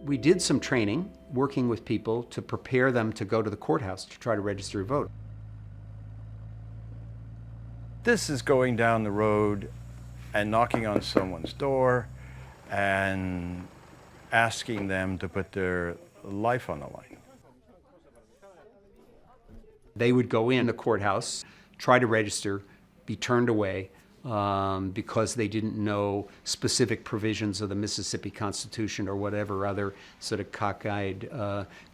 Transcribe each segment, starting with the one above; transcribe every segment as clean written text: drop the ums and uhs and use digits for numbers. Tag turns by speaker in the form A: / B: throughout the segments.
A: We did some training, working with people to prepare them to go to the courthouse to try to register to vote.
B: This is going down the road and knocking on someone's door and asking them to put their life on the line.
A: They would go in the courthouse, try to register, be turned away because they didn't know specific provisions of the Mississippi Constitution or whatever other sort of cockeyed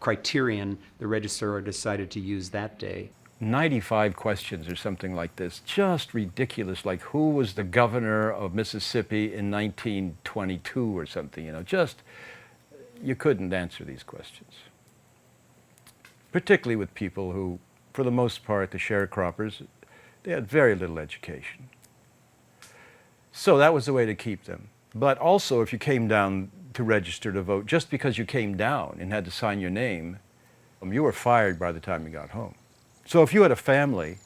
A: criterion the registrar decided to use that day.
B: 95 questions or something like this, just ridiculous, like who was the governor of Mississippi in 1922 or something, you couldn't answer these questions. Particularly with people who, for the most part, the sharecroppers, they had very little education. So that was the way to keep them. But also, if you came down to register to vote, just because you came down and had to sign your name, you were fired by the time you got home. So if you had a family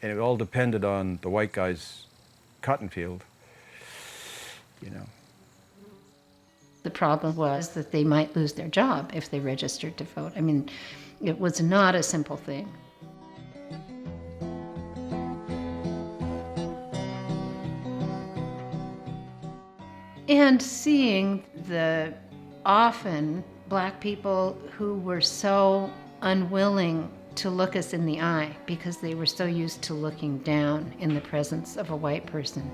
B: and it all depended on the white guy's cotton field,
C: The problem was that they might lose their job if they registered to vote. I mean, it was not a simple thing. And seeing the often black people who were so unwilling to look us in the eye because they were so used to looking down in the presence of a white person.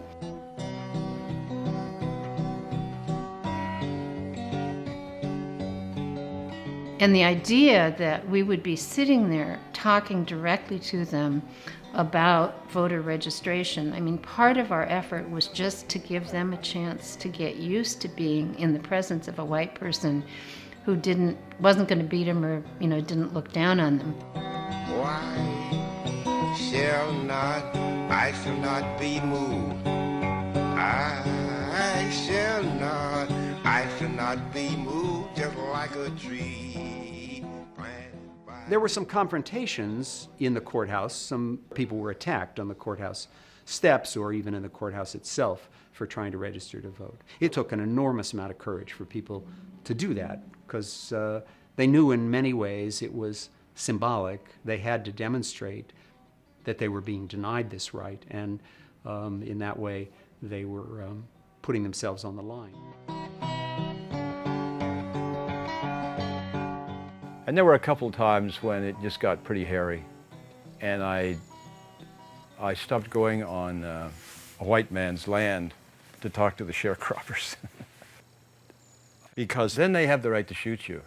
C: And the idea that we would be sitting there talking directly to them about voter registration, I mean, part of our effort was just to give them a chance to get used to being in the presence of a white person who wasn't going to beat them or, didn't look down on them.
D: Why shall not be moved? I shall not be moved, just like a tree planted by...
A: There were some confrontations in the courthouse. Some people were attacked on the courthouse steps or even in the courthouse itself for trying to register to vote. It took an enormous amount of courage for people to do that because they knew in many ways it was symbolic. They had to demonstrate that they were being denied this right, and in that way they were putting themselves on the line.
B: And there were a couple times when it just got pretty hairy, and I stopped going on a white man's land to talk to the sharecroppers. Because then they have the right to shoot you.